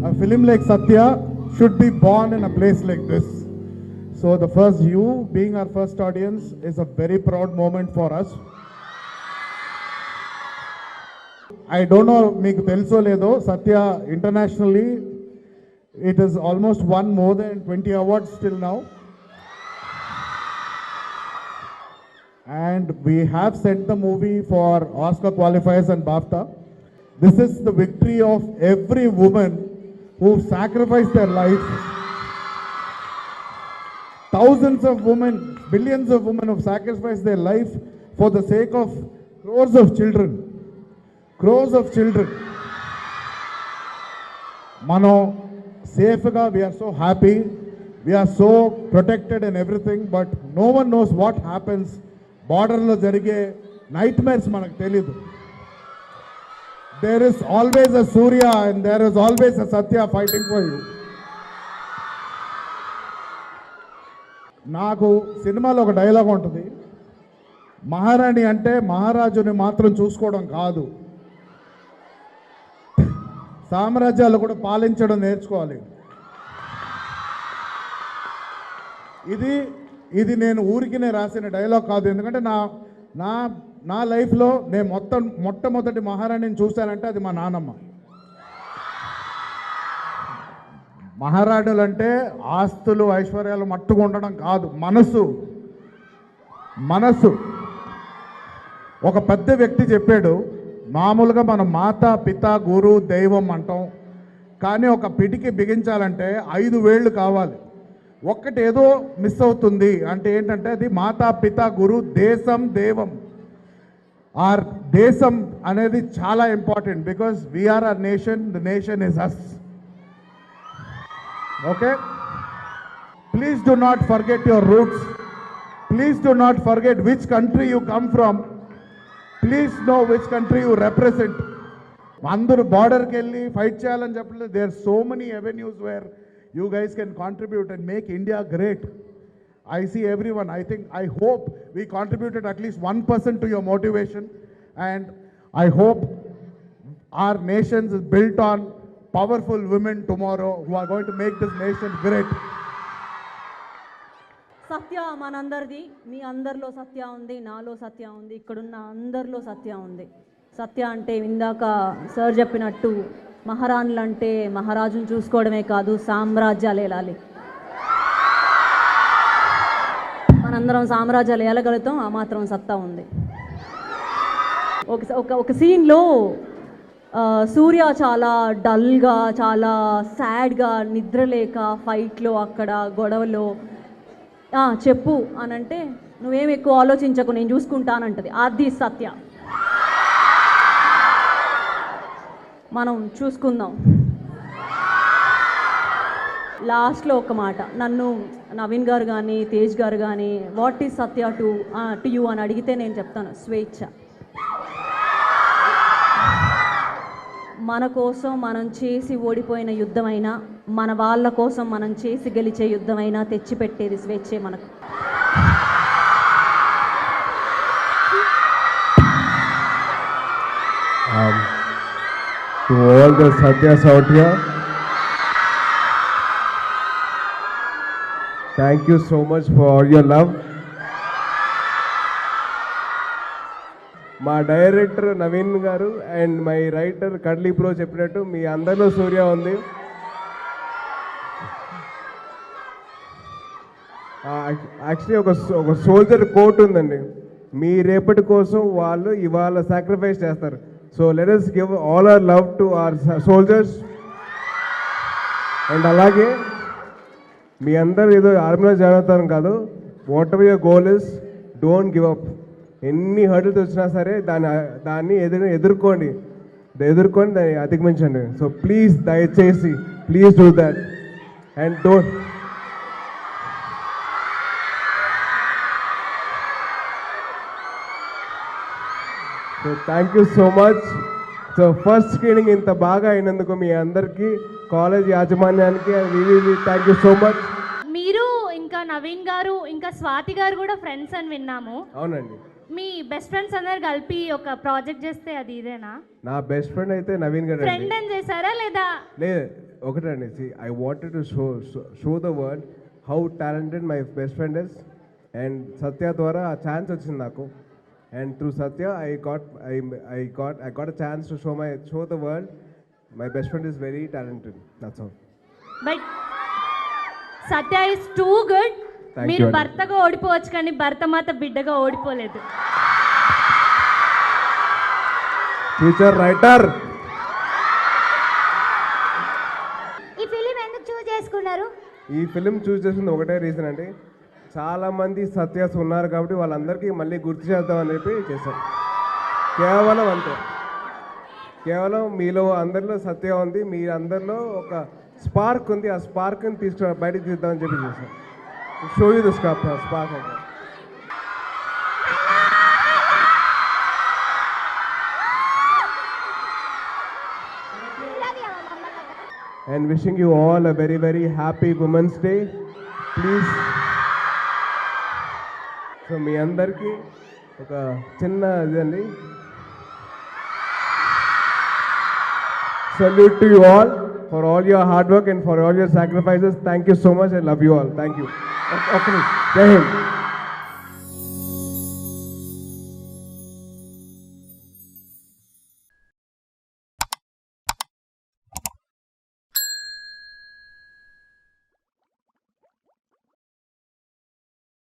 A film like Satya should be born in a place like this. So the first, you being our first audience, is a very proud moment for us. I don't know మీకు తెలుసో లేదో, Satya internationally it is almost won more than 20 awards till now. And we have sent the movie for Oscar qualifiers and BAFTA. This is the victory of every woman who sacrificed their life. Thousands of women, billions of women have sacrificed their life for the sake of crores of children. Crores of children. Mano, safe ga, we are so happy. We are so protected and everything, but no one knows what happens. Border lo jarige nightmares manaku teliyadu. There is always a Surya and there is always a Satya fighting for you. నాకు సినిమాలో ఒక dialogue ఉంటుంది, మహారాణి అంటే మహారాజుని మాత్రం చూసుకోవడం కాదు, సామ్రాజ్యాలు కూడా పాలించడం నేర్చుకోవాలి. ఇది నేను ఊరికినే రాసిన డైలాగ్ కాదు, ఎందుకంటే నా లైఫ్లో నేను మొట్టమొదటి మహారాణిని చూశానంటే అది మా నాన్నమ్మ. మహారాణులు అంటే ఆస్తులు ఐశ్వర్యాలు మట్టుకు ఉండడం కాదు, మనసు. ఒక పెద్ద వ్యక్తి చెప్పాడు, మామూలుగా మనం మాత పిత గురు దైవం అంటాం, కానీ ఒక పిడికి బిగించాలంటే 5 వేళ్ళు కావాలి. ఒక్కటి ఏదో మిస్ అవుతుంది అంటే ఏంటంటే అది మాతా పిత గురు దేశం దేవం. ఆర్ దేశం అనేది చాలా important, because we are our nation, the nation is us. Okay, please do not forget your roots. Please do not forget which country you come from. Please know which country you represent. అందరూ బార్డర్కి వెళ్ళి fight చేయాలని చెప్పలేదు. There are so many avenues where you guys can contribute and make India great. I see everyone. I hope we contributed at least 1% to your motivation, and I hope our nation is built on powerful women tomorrow who are going to make this nation great. సత్య మనందరిది, మీ అందరిలో సత్య ఉంది, నాలో సత్య ఉంది, ఇక్కడున్న అందరిలో సత్య ఉంది. సత్య అంటే ఇందాక sir చెప్పినట్టు మహారాణులు అంటే మహారాజును చూసుకోవడమే కాదు, సామ్రాజ్యాలు ఏలాలి. మనందరం సామ్రాజ్యాలు ఏలగలుగుతాం, ఆ మాత్రం సత్తా ఉంది. ఒక సీన్లో సూర్య చాలా డల్గా, చాలా సాడ్గా, నిద్రలేక ఫైట్లో అక్కడ గొడవలో చెప్పు అనంటే నువ్వేం ఎక్కువ ఆలోచించకు నేను చూసుకుంటానంటది. అది సత్య. మనం చూసుకుందాం. లాస్ట్లో ఒక మాట, నన్ను నవీన్ గారు కానీ తేజ్ గారు కానీ what is Satya to you అని అడిగితే నేను చెప్తాను స్వేచ్ఛ. మన కోసం మనం చేసి ఓడిపోయిన యుద్ధమైనా, మన వాళ్ళ కోసం మనం చేసి గెలిచే యుద్ధమైనా తెచ్చిపెట్టేది స్వేచ్ఛే మనకు. To all the Satyas out here, thank you so much for all your love. మా డైరెక్టర్ నవీన్ గారు అండ్ మై రైటర్ కడ్లీ ప్రో చెప్పినట్టు మీ అందరిలో సూర్య ఉంది. యాక్చువల్లీ ఒక సోల్జర్ కోట్ ఉందండి, మీ రేపటి కోసం వాళ్ళు ఇవాళ సాక్రిఫైస్ చేస్తారు. So let us give all our love to our soldiers. And alage మీ అందరూ ఏదో ఆర్మీలో జాయిన్ అవుతారు కాదు, what ever your goal is, don't give up. ఎన్ని హర్డిల్స్ వచ్చినా సరే దాన్ని ఎదుర్కొని దాన్ని అధిగమించండి. సో ప్లీజ్ దయచేసి please do that and don't. So thank you so much. So first screening ఇంత బాగా అయినందుకు మీ అందరికీ, కాలేజ్ యాజమాన్యానికి థ్యాంక్ యూ సో మచ్. మీరు ఇంకా నవీన్ గారు ఇంకా స్వాతి గారు కూడా ఫ్రెండ్స్ అని విన్నాము. అవునండి. మీ బెస్ట్ ఫ్రెండ్స్ అందరు కలిపి ఒక ప్రాజెక్ట్ చేస్తే అది ఇదేనా? నా బెస్ట్ ఫ్రెండ్ అయితే నవీన్ గారు ఫ్రెండ్ అని చేశారా లేదా? లేదు ఒకటండి, I wanted to show the world how talented my best friend is, and Satya ద్వారా ఆ ఛాన్స్ వచ్చింది నాకు, and through Satya I got a chance to show the world my best friend is very talented, that's all. But Satya is too good. Thank మీరు you, Anna. భర్తగా ఓడిపోవచ్చు కానీ భర్త మాత బిడ్డగా ఓడిపోలేదు. Future writer. ఈ ఫిలిం ఎందుకు చూస్ చేసుకున్నారు? ఈ ఫిలిం చూస్ చేసింది ఒకటే రీజన్ అండి, చాలామంది సత్యాస్ ఉన్నారు కాబట్టి వాళ్ళందరికీ మళ్ళీ గుర్తు చేద్దామని చెప్పి చేశాం. కేవలం అంతే, కేవలం మీలో అందరిలో సత్య ఉంది, మీ అందరిలో ఒక స్పార్క్ ఉంది, ఆ స్పార్క్ని తీసుకురా బయటకు తీద్దామని చెప్పి చేశాం. Show you the spark. And wishing you all a very, very happy Women's Day. Please. So మీ అందరికీ ఒక చిన్న ఇదండి, salute to you all for all your hard work and for all your sacrifices. Thank you so much. I love you all. Thank you. Okay. Jai Hind.